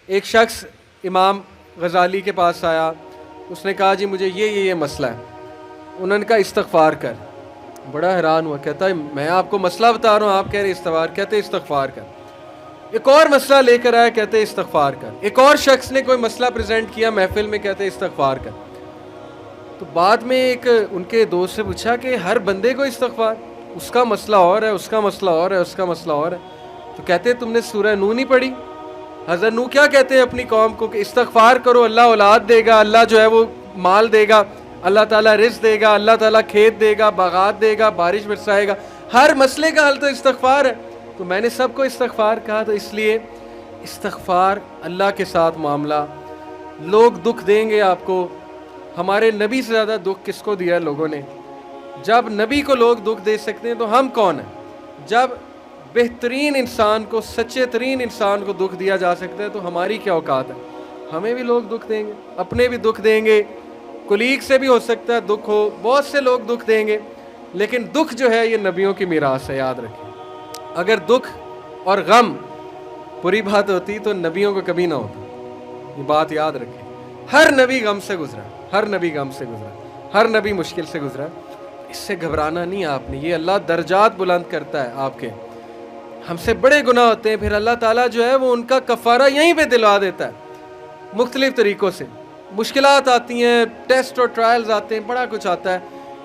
ایک شخص امام غزالی کے پاس آیا، اس نے کہا جی مجھے یہ مسئلہ ہے. انہوں نے کہا استغفار کر. بڑا حیران ہوا، کہتا ہے میں آپ کو مسئلہ بتا رہا ہوں، آپ کہہ رہے استغفار. کہتے استغفار کر. ایک اور مسئلہ لے کر آیا، کہتے استغفار کر. ایک اور شخص نے کوئی مسئلہ پریزنٹ کیا محفل میں، کہتے استغفار کر. تو بعد میں ایک ان کے دوست سے پوچھا کہ ہر بندے کو استغفار، اس کا مسئلہ اور ہے، اس کا مسئلہ اور ہے، اس کا مسئلہ اور ہے. تو کہتے تم نے سورہ نوح نہیں پڑھی؟ حضرت نوح کیا کہتے ہیں اپنی قوم کو کہ استغفار کرو، اللہ اولاد دے گا، اللہ جو ہے وہ مال دے گا، اللہ تعالیٰ رزق دے گا، اللہ تعالیٰ کھیت دے گا، باغات دے گا، بارش برسائے گا. ہر مسئلے کا حل تو استغفار ہے. تو میں نے سب کو استغفار کہا. تو اس لیے استغفار اللہ کے ساتھ معاملہ. لوگ دکھ دیں گے آپ کو. ہمارے نبی سے زیادہ دکھ کس کو دیا ہے لوگوں نے؟ جب نبی کو لوگ دکھ دے سکتے ہیں تو ہم کون ہیں؟ جب بہترین انسان کو، سچے ترین انسان کو دکھ دیا جا سکتا ہے تو ہماری کیا اوقات ہے؟ ہمیں بھی لوگ دکھ دیں گے، اپنے بھی دکھ دیں گے، کولیگ سے بھی ہو سکتا ہے دکھ ہو، بہت سے لوگ دکھ دیں گے. لیکن دکھ جو ہے یہ نبیوں کی میراث ہے، یاد رکھیں. اگر دکھ اور غم بری بات ہوتی تو نبیوں کو کبھی نہ ہوتا. یہ بات یاد رکھیں. ہر نبی غم سے گزرا، ہر نبی غم سے گزرا، ہر نبی مشکل سے گزرا. اس سے گھبرانا نہیں آپ نے. یہ اللہ درجات بلند کرتا ہے آپ کے. ہم سے بڑے گناہ ہوتے ہیں، پھر اللہ تعالیٰ جو ہے وہ ان کا کفارہ یہیں پہ دلوا دیتا ہے مختلف طریقوں سے. مشکلات آتی ہیں، ٹیسٹ اور ٹرائلز آتے ہیں، بڑا کچھ آتا ہے،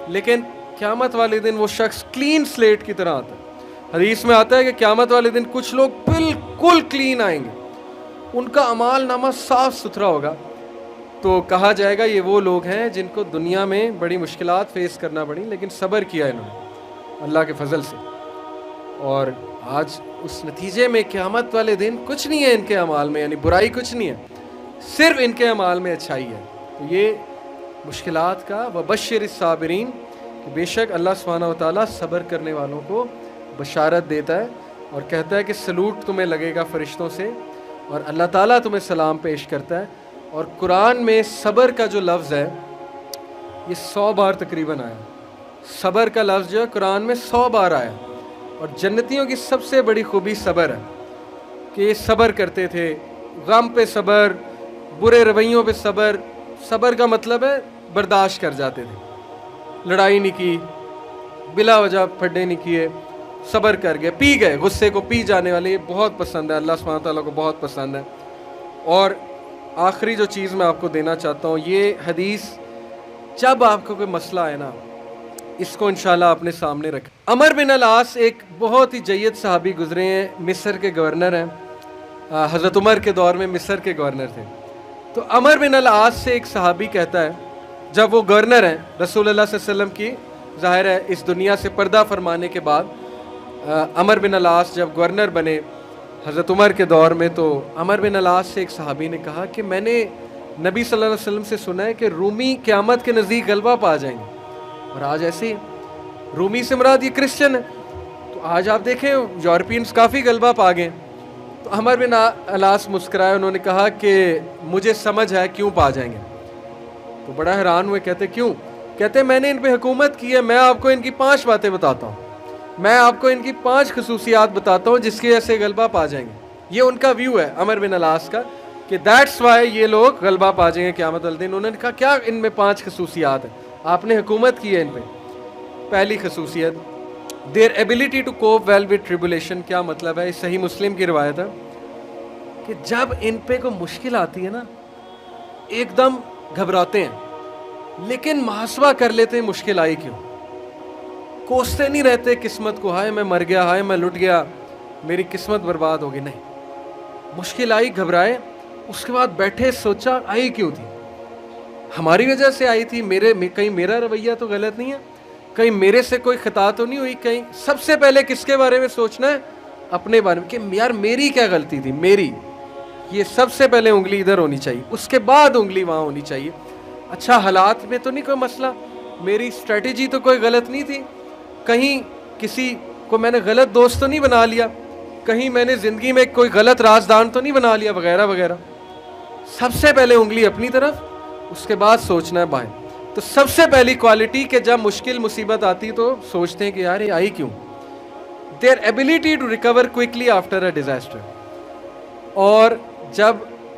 لیکن قیامت والے دن وہ شخص کلین سلیٹ کی طرح آتا ہے. حدیث میں آتا ہے کہ قیامت والے دن کچھ لوگ بالکل کلین آئیں گے، ان کا اعمال نامہ صاف ستھرا ہوگا. تو کہا جائے گا یہ وہ لوگ ہیں جن کو دنیا میں بڑی مشکلات فیس کرنا پڑی لیکن صبر کیا انہوں نے اللہ کے فضل سے. اور آج اس نتیجے میں قیامت والے دن کچھ نہیں ہے ان کے اعمال میں، یعنی برائی کچھ نہیں ہے، صرف ان کے اعمال میں اچھائی ہے. تو یہ مشکلات کا وبشر الصابرین، کہ بے شک اللہ سبحانہ و تعالیٰ صبر کرنے والوں کو بشارت دیتا ہے اور کہتا ہے کہ سلوٹ تمہیں لگے گا فرشتوں سے، اور اللہ تعالیٰ تمہیں سلام پیش کرتا ہے. اور قرآن میں صبر کا جو لفظ ہے یہ 100 بار تقریباً آیا. صبر کا لفظ جو ہے قرآن میں 100 بار آیا. اور جنتیوں کی سب سے بڑی خوبی صبر ہے کہ یہ صبر کرتے تھے. غم پہ صبر، برے رویوں پہ صبر. صبر کا مطلب ہے برداشت کر جاتے تھے، لڑائی نہیں کی، بلا وجہ پھڈے نہیں کیے، صبر کر گئے، پی گئے، غصے کو پی جانے والے. یہ بہت پسند ہے، اللہ سبحانہ تعالیٰ کو بہت پسند ہے. اور آخری جو چیز میں آپ کو دینا چاہتا ہوں، یہ حدیث جب آپ کو کوئی مسئلہ آئے نا، اس کو انشاءاللہ اپنے سامنے رکھیں. عمر بن العاص ایک بہت ہی جید صحابی گزرے ہیں، مصر کے گورنر ہیں. حضرت عمر کے دور میں مصر کے گورنر تھے. تو عمر بن العاص سے ایک صحابی کہتا ہے، جب وہ گورنر ہیں رسول اللہ صلی اللہ علیہ وسلم کی، ظاہر ہے اس دنیا سے پردہ فرمانے کے بعد عمر بن العاص جب گورنر بنے حضرت عمر کے دور میں، تو عمر بن العاص سے ایک صحابی نے کہا کہ میں نے نبی صلی اللہ علیہ وسلم سے سنا ہے کہ رومی قیامت کے نزدیک غلبہ پا جائیں گے. اور آج ایسے ہی رومی سے مراد یہ کرسچن ہے. تو آج آپ دیکھیں یورپینز کافی غلبہ پا گئے. تو عمر بن العاص مسکرائے، انہوں نے کہا کہ مجھے سمجھ ہے کیوں پا جائیں گے. تو بڑا حیران ہوئے، کہتے کیوں؟ کہتے میں نے ان پہ حکومت کی ہے، میں آپ کو ان کی 5 باتیں بتاتا ہوں، میں آپ کو ان کی 5 خصوصیات بتاتا ہوں جس کی وجہ سے غلبہ پا جائیں گے. یہ ان کا ویو ہے عمر بن العاص کا کہ دیٹس وائی یہ لوگ غلبہ پا جائیں گے قیامت والے دن. انہوں نے کہا کیا ان میں 5 خصوصیات ہیں؟ آپ نے حکومت کی ہے ان پہ. پہلی خصوصیت their ability to cope well with tribulation. کیا مطلب ہے؟ صحیح مسلم کی روایت ہے کہ جب ان پہ کوئی مشکل آتی ہے نا، ایک دم گھبراتے ہیں لیکن محاسبہ کر لیتے ہیں مشکل آئی کیوں. کوستے نہیں رہتے قسمت کو، ہائے میں مر گیا، ہائے میں لٹ گیا، میری قسمت برباد ہوگی. نہیں، مشکل آئی، گھبرائے، اس کے بعد بیٹھے سوچا آئی کیوں تھی؟ ہماری وجہ سے آئی تھی، کہیں میرا رویہ تو غلط نہیں ہے، کہیں میرے سے کوئی خطا تو نہیں ہوئی. کہیں سب سے پہلے کس کے بارے میں سوچنا ہے؟ اپنے بارے میں، کہ یار میری کیا غلطی تھی، میری. یہ سب سے پہلے انگلی ادھر ہونی چاہیے، اس کے بعد انگلی وہاں ہونی چاہیے. اچھا حالات میں تو نہیں کوئی مسئلہ، میری اسٹریٹجی تو کوئی غلط نہیں تھی، کہیں کسی کو میں نے غلط دوست تو نہیں بنا لیا، کہیں میں نے زندگی میں کوئی غلط رازدان تو نہیں بنا لیا، وغیرہ وغیرہ. سب سے پہلے انگلی اپنی طرف، اس کے بعد سوچنا ہے بائیں. تو سب سے پہلی کوالٹی کہ جب مشکل مصیبت آتی تو سوچتے ہیں کہ یار یہ آئی کیوں. their ability to recover quickly after a disaster. اور جب